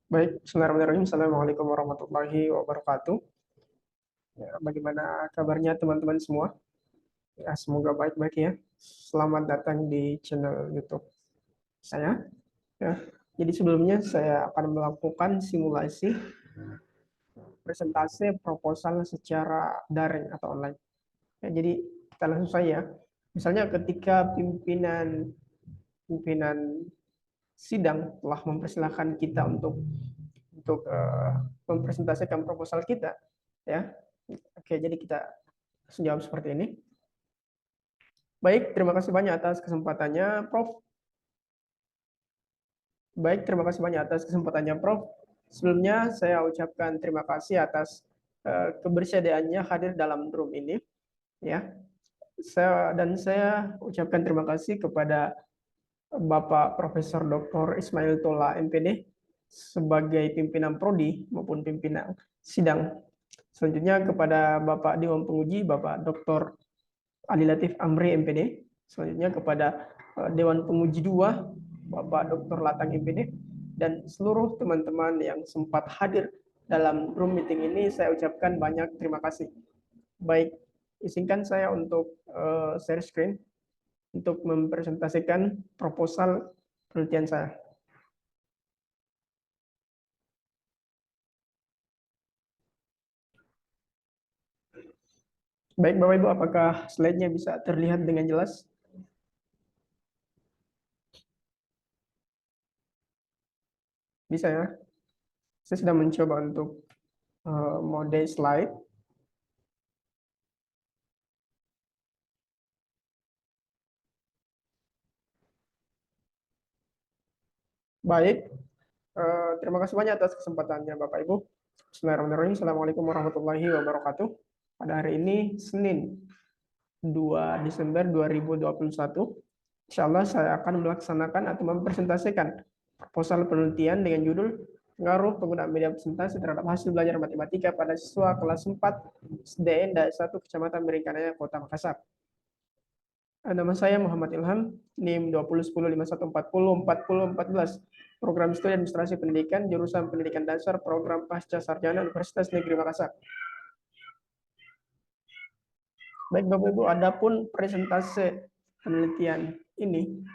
Baik, bismillahirrahmanirrahim. Assalamualaikum warahmatullahi wabarakatuh. Ya, bagaimana kabarnya teman-teman semua? Ya, semoga baik-baik ya. Selamat datang di channel YouTube saya. Ya, jadi sebelumnya saya akan melakukan simulasi presentasi proposal secara daring atau online. Ya, jadi kita langsung saja. Misalnya ketika pimpinan pimpinan sidang telah mempersilahkan kita untuk mempresentasikan proposal kita, ya. Oke, jadi kita jawab seperti ini. Baik, terima kasih banyak atas kesempatannya, Prof. Baik, terima kasih banyak atas kesempatannya, Prof. Sebelumnya saya ucapkan terima kasih atas kebersediaannya hadir dalam room ini, ya. Saya ucapkan terima kasih kepada Bapak Profesor Dr. Ismail Tola MPD sebagai pimpinan prodi maupun pimpinan sidang. Selanjutnya kepada Bapak Dewan Penguji, Bapak Dr. Ali Latif Amri MPD. Selanjutnya kepada Dewan Penguji 2, Bapak Dr. Latang MPD, dan seluruh teman-teman yang sempat hadir dalam room meeting ini, saya ucapkan banyak terima kasih. Baik, izinkan saya untuk share screen untuk mempresentasikan proposal penelitian saya. Baik, Bapak Ibu, apakah slide-nya bisa terlihat dengan jelas? Bisa ya? Saya sedang mencoba untuk mode slide. Baik, terima kasih banyak atas kesempatannya Bapak Ibu. Bismillahirrahmanirrahim. Assalamualaikum warahmatullahi wabarakatuh. Pada hari ini Senin 2 Desember 2021, insya Allah saya akan melaksanakan atau mempresentasikan proposal penelitian dengan judul pengaruh penggunaan media presentasi terhadap hasil belajar matematika pada siswa kelas 4 SDN Daerah 1 Kecamatan Meringkanaya, Kota Makassar. Nama saya Muhammad Ilham, NIM 201051404014, Program Studi Administrasi Pendidikan, Jurusan Pendidikan Dasar, Program Pasca Sarjana Universitas Negeri Makassar. Baik Bapak Ibu, adapun presentasi penelitian ini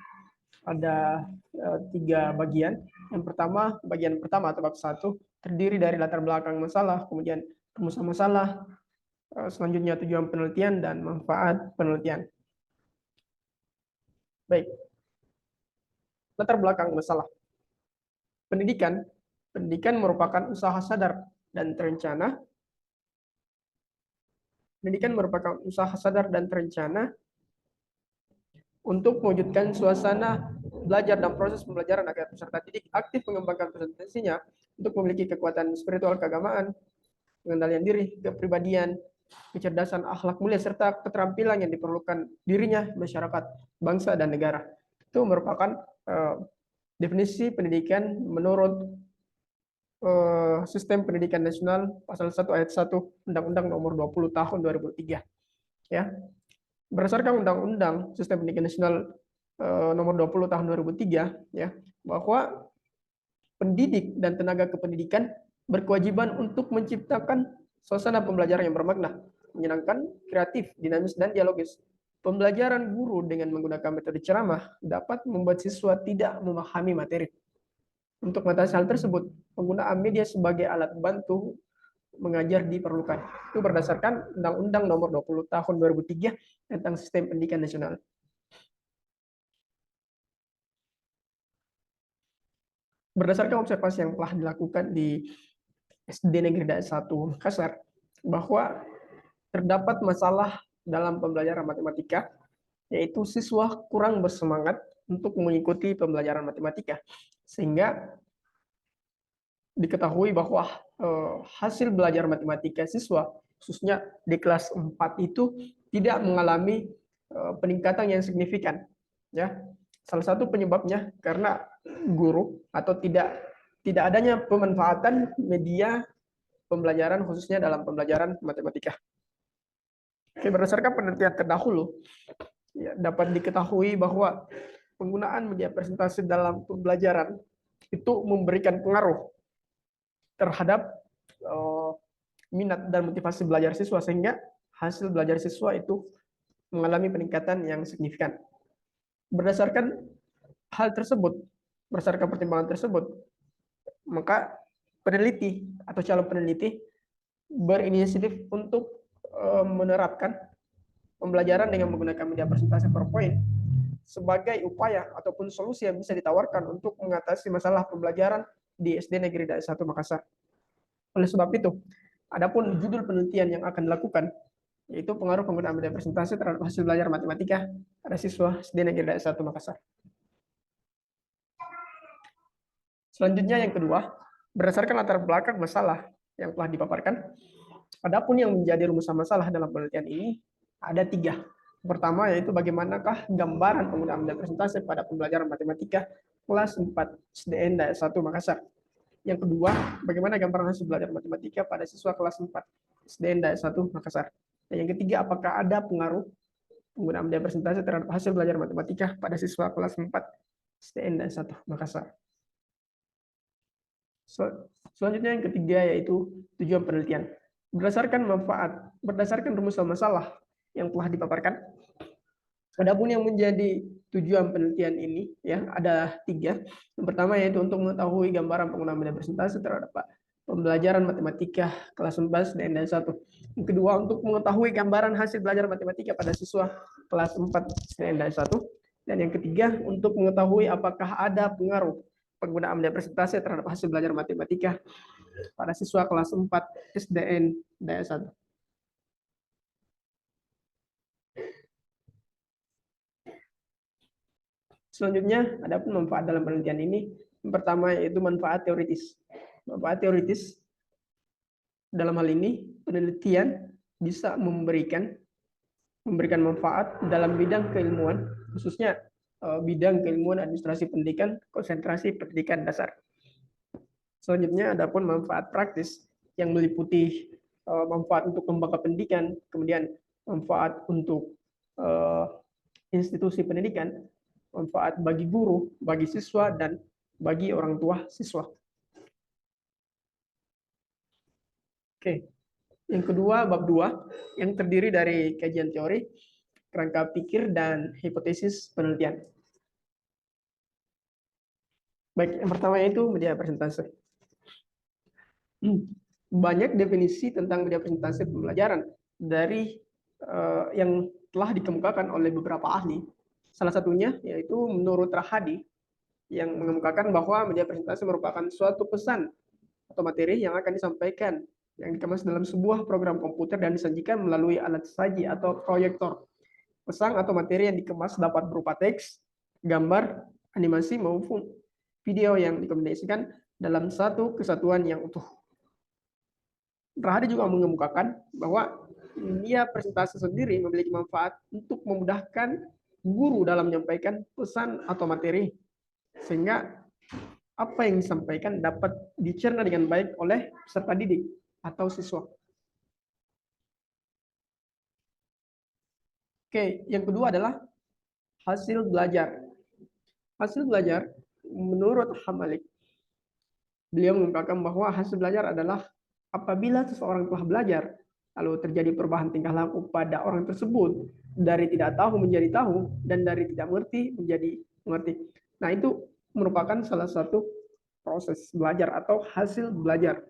ada 3 bagian. Yang pertama, bagian pertama atau bab 1 terdiri dari latar belakang masalah, kemudian rumusan masalah, selanjutnya tujuan penelitian dan manfaat penelitian. Baik, latar belakang masalah. Pendidikan merupakan usaha sadar dan terencana. Pendidikan merupakan usaha sadar dan terencana untuk mewujudkan suasana belajar dan proses pembelajaran agar peserta didik aktif mengembangkan presentasinya untuk memiliki kekuatan spiritual keagamaan, pengendalian diri, kepribadian, kecerdasan, akhlak mulia, serta keterampilan yang diperlukan dirinya, masyarakat, bangsa, dan negara. Itu merupakan definisi pendidikan menurut Sistem Pendidikan Nasional Pasal 1 Ayat 1 Undang-Undang Nomor 20 Tahun 2003. Ya. Berdasarkan Undang-Undang Sistem Pendidikan Nasional Nomor 20 Tahun 2003, ya, bahwa pendidik dan tenaga kependidikan berkewajiban untuk menciptakan suasana pembelajaran yang bermakna, menyenangkan, kreatif, dinamis, dan dialogis. Pembelajaran guru dengan menggunakan metode ceramah dapat membuat siswa tidak memahami materi. Untuk mengatasi hal tersebut, penggunaan media sebagai alat bantu mengajar diperlukan. Itu berdasarkan Undang-Undang Nomor 20 Tahun 2003 tentang Sistem Pendidikan Nasional. Berdasarkan observasi yang telah dilakukan di SD Negeri Daerah 1 Makassar, bahwa terdapat masalah dalam pembelajaran matematika, yaitu siswa kurang bersemangat untuk mengikuti pembelajaran matematika, sehingga diketahui bahwa hasil belajar matematika siswa, khususnya di kelas 4 itu tidak mengalami peningkatan yang signifikan. Ya, salah satu penyebabnya karena guru atau tidak adanya pemanfaatan media pembelajaran khususnya dalam pembelajaran matematika. Oke, berdasarkan penelitian terdahulu, ya, dapat diketahui bahwa penggunaan media presentasi dalam pembelajaran itu memberikan pengaruh terhadap minat dan motivasi belajar siswa, sehingga hasil belajar siswa itu mengalami peningkatan yang signifikan. Berdasarkan hal tersebut, berdasarkan pertimbangan tersebut, maka peneliti atau calon peneliti berinisiatif untuk menerapkan pembelajaran dengan menggunakan media presentasi PowerPoint sebagai upaya ataupun solusi yang bisa ditawarkan untuk mengatasi masalah pembelajaran di SD Negeri Daerah 1 Makassar. Oleh sebab itu, adapun judul penelitian yang akan dilakukan yaitu pengaruh penggunaan media presentasi terhadap hasil belajar matematika pada siswa SD Negeri Daerah 1 Makassar. Selanjutnya yang kedua, berdasarkan latar belakang masalah yang telah dipaparkan, adapun yang menjadi rumusan masalah dalam penelitian ini ada 3. Pertama yaitu bagaimanakah gambaran penggunaan media presentasi pada pembelajaran matematika kelas 4 SDN Daerah 1 Makassar. Yang kedua, bagaimana gambaran hasil belajar matematika pada siswa kelas 4 SDN Daerah 1 Makassar. Dan yang ketiga, apakah ada pengaruh penggunaan media presentasi terhadap hasil belajar matematika pada siswa kelas 4 SDN Daerah 1 Makassar. Selanjutnya yang ketiga yaitu tujuan penelitian. Berdasarkan rumusan masalah yang telah dipaparkan, adapun yang menjadi tujuan penelitian ini ya ada 3. Yang pertama yaitu untuk mengetahui gambaran penggunaan media presentasi terhadap pembelajaran matematika kelas 11 dan 1. Yang kedua untuk mengetahui gambaran hasil belajar matematika pada siswa kelas 4 dan 1. Dan yang ketiga untuk mengetahui apakah ada pengaruh penggunaan media presentasi terhadap hasil belajar matematika pada siswa kelas 4 SDN daerah 1. Selanjutnya, adapun manfaat dalam penelitian ini, yang pertama yaitu manfaat teoritis. Manfaat teoritis dalam hal ini penelitian bisa memberikan manfaat dalam bidang keilmuan, khususnya bidang keilmuan administrasi pendidikan, konsentrasi pendidikan dasar. Selanjutnya, adapun manfaat praktis yang meliputi manfaat untuk lembaga pendidikan, kemudian manfaat untuk institusi pendidikan, manfaat bagi guru, bagi siswa, dan bagi orang tua siswa. Oke, yang kedua bab 2 yang terdiri dari kajian teori, kerangka pikir, dan hipotesis penelitian. Baik, yang pertama yaitu media presentasi. Banyak definisi tentang media presentasi pembelajaran dari yang telah dikemukakan oleh beberapa ahli. Salah satunya yaitu menurut Rahadi yang mengemukakan bahwa media presentasi merupakan suatu pesan atau materi yang akan disampaikan yang dikemas dalam sebuah program komputer dan disajikan melalui alat saji atau proyektor. Pesan atau materi yang dikemas dapat berupa teks, gambar, animasi maupun video yang dikombinasikan dalam satu kesatuan yang utuh. Rahadi juga mengemukakan bahwa media presentasi sendiri memiliki manfaat untuk memudahkan guru dalam menyampaikan pesan atau materi, sehingga apa yang disampaikan dapat dicerna dengan baik oleh peserta didik atau siswa. Oke, yang kedua adalah hasil belajar. Hasil belajar, menurut Hamalik, beliau mengungkapkan bahwa hasil belajar adalah apabila seseorang telah belajar, lalu terjadi perubahan tingkah laku pada orang tersebut dari tidak tahu menjadi tahu dan dari tidak mengerti menjadi mengerti. Nah, itu merupakan salah satu proses belajar atau hasil belajar.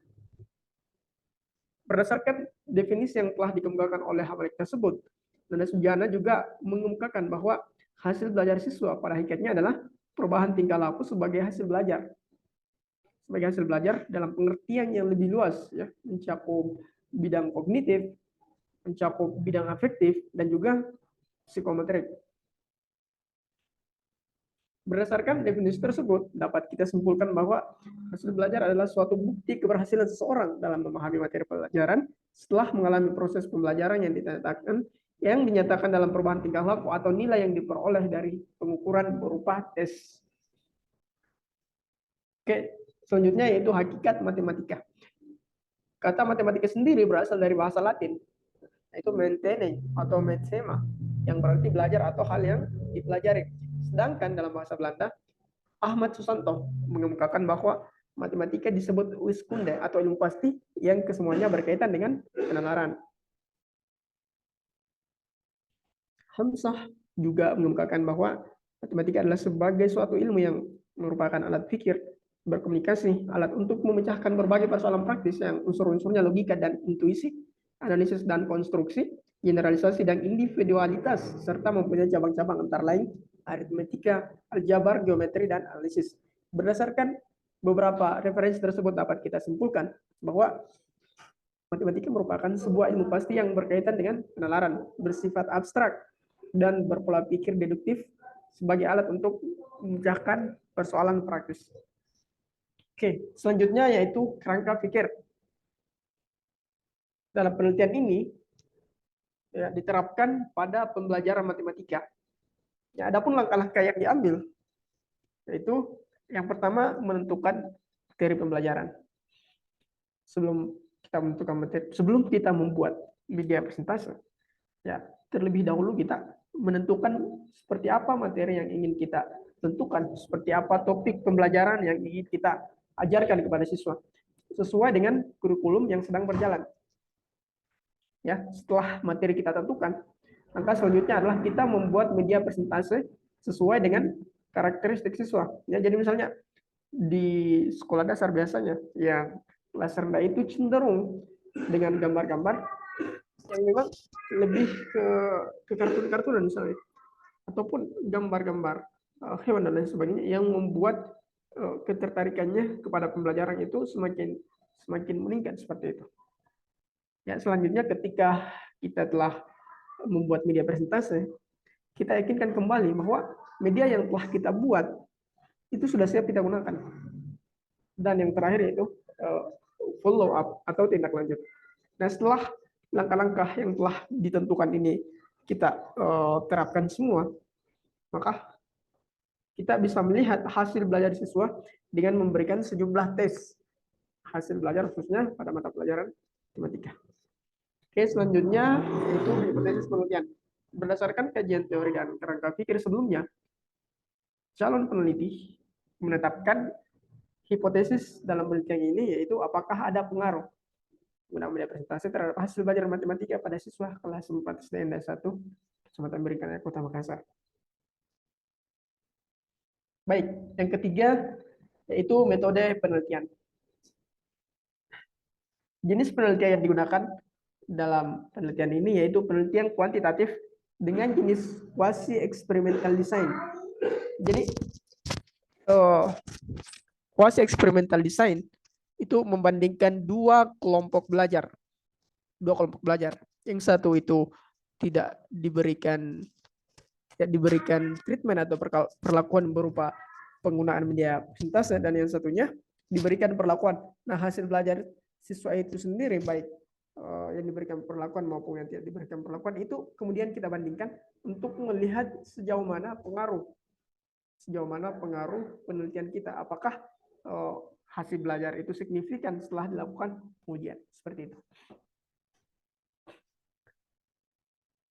Berdasarkan definisi yang telah dikemukakan oleh Hamalik tersebut, Nana Sujana juga mengemukakan bahwa hasil belajar siswa pada hakikatnya adalah perubahan tingkah laku sebagai hasil belajar. Sebagai hasil belajar dalam pengertian yang lebih luas, ya, mencakup bidang kognitif, mencakup bidang afektif, dan juga psikomotorik. Berdasarkan definisi tersebut, dapat kita simpulkan bahwa hasil belajar adalah suatu bukti keberhasilan seseorang dalam memahami materi pelajaran setelah mengalami proses pembelajaran yang dinyatakan dalam perubahan tingkah laku atau nilai yang diperoleh dari pengukuran berupa tes. Oke, selanjutnya yaitu hakikat matematika. Kata matematika sendiri berasal dari bahasa Latin, yaitu mentene atau metsema, yang berarti belajar atau hal yang dipelajari. Sedangkan dalam bahasa Belanda, Ahmad Susanto mengemukakan bahwa matematika disebut wiskunde atau ilmu pasti yang kesemuanya berkaitan dengan penalaran. Hamzah juga mengemukakan bahwa matematika adalah sebagai suatu ilmu yang merupakan alat pikir, berkomunikasi, alat untuk memecahkan berbagai persoalan praktis yang unsur-unsurnya logika dan intuisi, analisis dan konstruksi, generalisasi dan individualitas, serta mempunyai cabang-cabang antara lain aritmetika, aljabar, geometri, dan analisis. Berdasarkan beberapa referensi tersebut dapat kita simpulkan bahwa matematika merupakan sebuah ilmu pasti yang berkaitan dengan penalaran, bersifat abstrak, dan berpola pikir deduktif sebagai alat untuk memecahkan persoalan praktis. Oke, selanjutnya yaitu kerangka pikir. Dalam penelitian ini ya, diterapkan pada pembelajaran matematika. Ya, adapun langkah-langkah yang diambil yaitu yang pertama menentukan materi pembelajaran. Sebelum kita membuat media presentase, ya terlebih dahulu kita menentukan seperti apa materi yang ingin kita tentukan, seperti apa topik pembelajaran yang ingin kita ajarkan kepada siswa sesuai dengan kurikulum yang sedang berjalan. Ya, setelah materi kita tentukan, langkah selanjutnya adalah kita membuat media presentase sesuai dengan karakteristik siswa. Ya, jadi misalnya di sekolah dasar biasanya yang kelas rendah itu cenderung dengan gambar-gambar yang memang lebih ke kartun-kartunan misalnya, ataupun gambar-gambar hewan dan lain sebagainya yang membuat ketertarikannya kepada pembelajaran itu semakin meningkat seperti itu. Ya, selanjutnya ketika kita telah membuat media presentase, kita yakinkan kembali bahwa media yang telah kita buat itu sudah siap kita gunakan. Dan yang terakhir yaitu follow up atau tindak lanjut. Nah, setelah langkah-langkah yang telah ditentukan ini kita terapkan semua, maka kita bisa melihat hasil belajar siswa dengan memberikan sejumlah tes hasil belajar khususnya pada mata pelajaran matematika. Oke, selanjutnya yaitu hipotesis penelitian. Berdasarkan kajian teori dan kerangka pikir sebelumnya, calon peneliti menetapkan hipotesis dalam penelitian ini yaitu apakah ada pengaruh guna media presentasi terhadap hasil belajar matematika pada siswa kelas 4 SDN 1 Kecamatan Berikan Kota Makassar. Baik, yang ketiga yaitu metode penelitian. Jenis penelitian yang digunakan dalam penelitian ini yaitu penelitian kuantitatif dengan jenis quasi experimental design. Jadi quasi experimental design itu membandingkan dua kelompok belajar. Yang satu itu tidak diberikan treatment atau perlakuan berupa penggunaan media presentase, dan yang satunya diberikan perlakuan. Nah, hasil belajar siswa itu sendiri baik yang diberikan perlakuan maupun yang tidak diberikan perlakuan itu kemudian kita bandingkan untuk melihat sejauh mana pengaruh penelitian kita, apakah hasil belajar itu signifikan setelah dilakukan pengujian, seperti itu.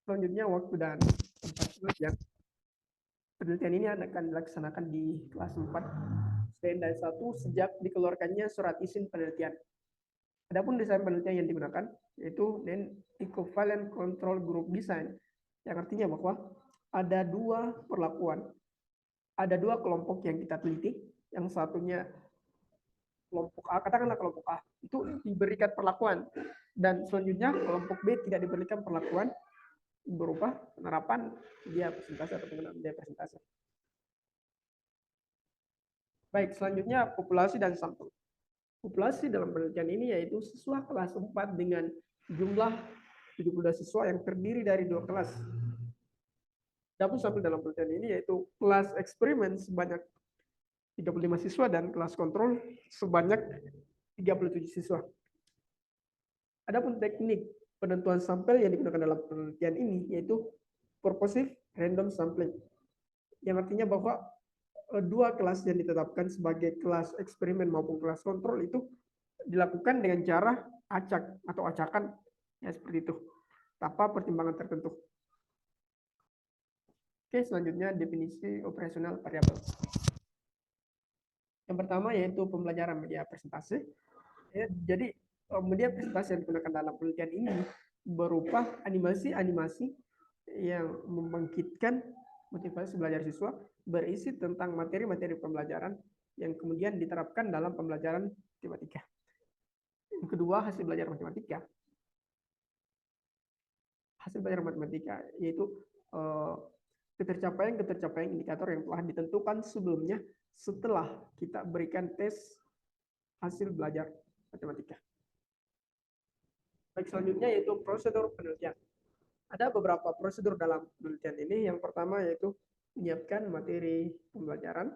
Selanjutnya waktu dan tempat penelitian. Penelitian ini akan dilaksanakan di kelas 4 SDN 1 sejak dikeluarkannya surat izin penelitian. Adapun desain penelitian yang digunakan yaitu equivalent control group design, yang artinya bahwa ada dua perlakuan, ada dua kelompok yang kita teliti. Yang satunya kelompok A, katakanlah kelompok A itu diberikan perlakuan, dan selanjutnya kelompok B tidak diberikan perlakuan berupa penerapan media presentase atau penggunaan media presentase. Baik, selanjutnya populasi dan sampel. Populasi dalam penelitian ini yaitu siswa kelas 4 dengan jumlah 72 siswa yang terdiri dari dua kelas. Adapun sampel dalam penelitian ini yaitu kelas eksperimen sebanyak 35 siswa dan kelas kontrol sebanyak 37 siswa. Adapun teknik penentuan sampel yang digunakan dalam penelitian ini yaitu purposive random sampling, yang artinya bahwa dua kelas yang ditetapkan sebagai kelas eksperimen maupun kelas kontrol itu dilakukan dengan cara acak atau acakan, ya seperti itu, tanpa pertimbangan tertentu. Oke, selanjutnya definisi operasional variabel. Yang pertama yaitu pembelajaran media presentasi. Ya, jadi media presentasi yang digunakan dalam penelitian ini berupa animasi-animasi yang membangkitkan motivasi belajar siswa, berisi tentang materi-materi pembelajaran yang kemudian diterapkan dalam pembelajaran matematika. Yang kedua, hasil belajar matematika. Hasil belajar matematika yaitu ketercapaian indikator yang telah ditentukan sebelumnya setelah kita berikan tes hasil belajar matematika. Baik, selanjutnya yaitu prosedur penelitian. Ada beberapa prosedur dalam penelitian ini. Yang pertama yaitu menyiapkan materi pembelajaran.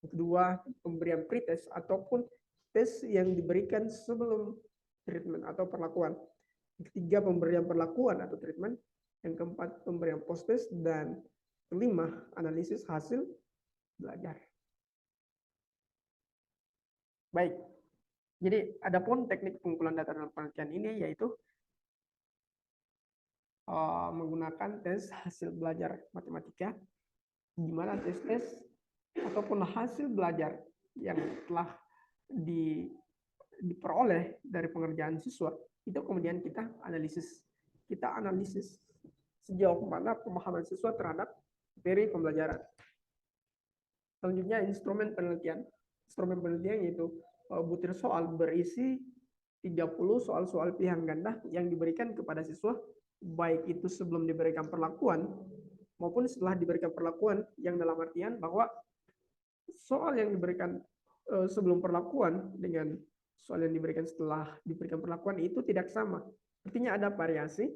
Yang kedua, pemberian pretest ataupun tes yang diberikan sebelum treatment atau perlakuan. Yang ketiga, pemberian perlakuan atau treatment. Yang keempat, pemberian post-test. Dan kelima, analisis hasil belajar. Baik, jadi adapun teknik pengumpulan data dalam penelitian ini yaitu menggunakan tes hasil belajar matematika, di mana tes-tes ataupun hasil belajar yang telah diperoleh dari pengerjaan siswa itu kemudian kita analisis sejauh mana pemahaman siswa terhadap materi pembelajaran. Selanjutnya instrumen penelitian. Instrumen penelitian yaitu butir soal berisi 30 soal-soal pilihan ganda yang diberikan kepada siswa, baik itu sebelum diberikan perlakuan maupun setelah diberikan perlakuan, yang dalam artian bahwa soal yang diberikan sebelum perlakuan dengan soal yang diberikan setelah diberikan perlakuan itu tidak sama. Artinya ada variasi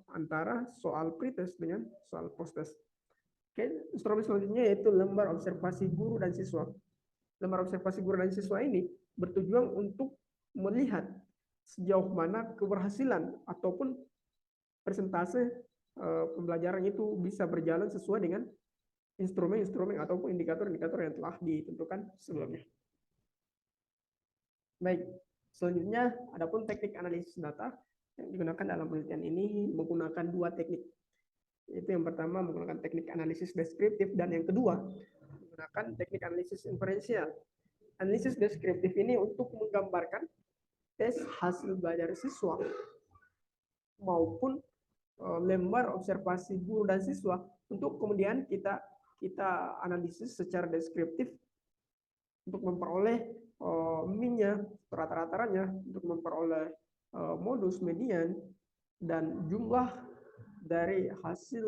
antara soal pretest dengan soal posttest. Oke, instrumen selanjutnya yaitu lembar observasi guru dan siswa. Lembar observasi guru dan siswa ini bertujuan untuk melihat sejauh mana keberhasilan ataupun persentase pembelajaran itu bisa berjalan sesuai dengan instrumen-instrumen ataupun indikator-indikator yang telah ditentukan sebelumnya. Baik, selanjutnya adapun teknik analisis data yang digunakan dalam penelitian ini menggunakan dua teknik. Yaitu yang pertama menggunakan teknik analisis deskriptif dan yang kedua menggunakan teknik analisis inferensial. Analisis deskriptif ini untuk menggambarkan tes hasil belajar siswa maupun lembar observasi guru dan siswa untuk kemudian kita analisis secara deskriptif untuk memperoleh mean-nya, rata-ratanya, untuk memperoleh modus median dan jumlah dari hasil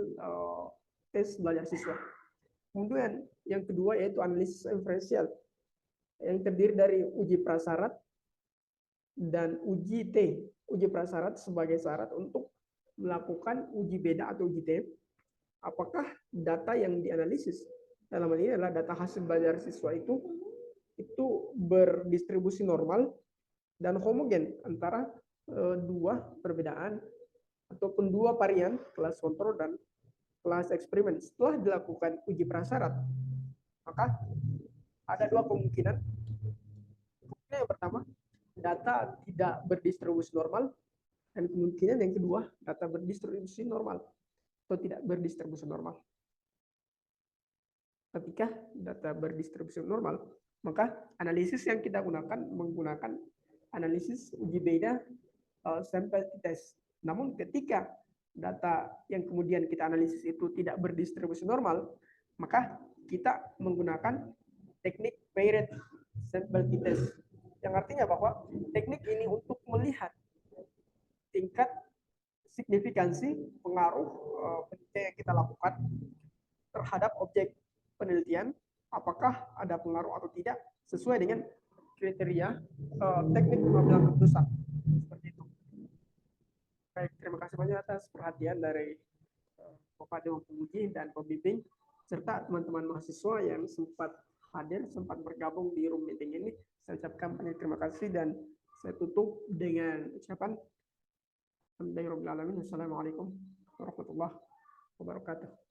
tes belajar siswa. Kemudian yang kedua yaitu analisis inferensial yang terdiri dari uji prasyarat dan uji T. Uji prasyarat sebagai syarat untuk melakukan uji beda atau uji T. Apakah data yang dianalisis dalam hal ini adalah data hasil belajar siswa itu berdistribusi normal dan homogen antara dua perbedaan ataupun dua varian kelas kontrol dan kelas eksperimen. Setelah dilakukan uji prasyarat, maka ada dua kemungkinan. Kemungkinan yang pertama, data tidak berdistribusi normal, dan kemungkinan yang kedua, data berdistribusi normal atau tidak berdistribusi normal. Ketika data berdistribusi normal, maka analisis yang kita gunakan menggunakan analisis uji beda sample test. Namun ketika data yang kemudian kita analisis itu tidak berdistribusi normal, maka kita menggunakan teknik paired sample test. Yang artinya bahwa teknik ini untuk melihat tingkat signifikansi pengaruh penelitian yang kita lakukan terhadap objek penelitian, apakah ada pengaruh atau tidak sesuai dengan kriteria teknik pengambilan keputusan. Seperti itu. Baik, terima kasih banyak atas perhatian dari Bapak Dewan Penguji dan pembimbing serta teman-teman mahasiswa yang sempat hadir, sempat bergabung di room meeting ini. Saya ucapkan banyak terima kasih dan saya tutup dengan ucapan Alhamdulillahirabbil alamin. Wassalamualaikum warahmatullahi wabarakatuh.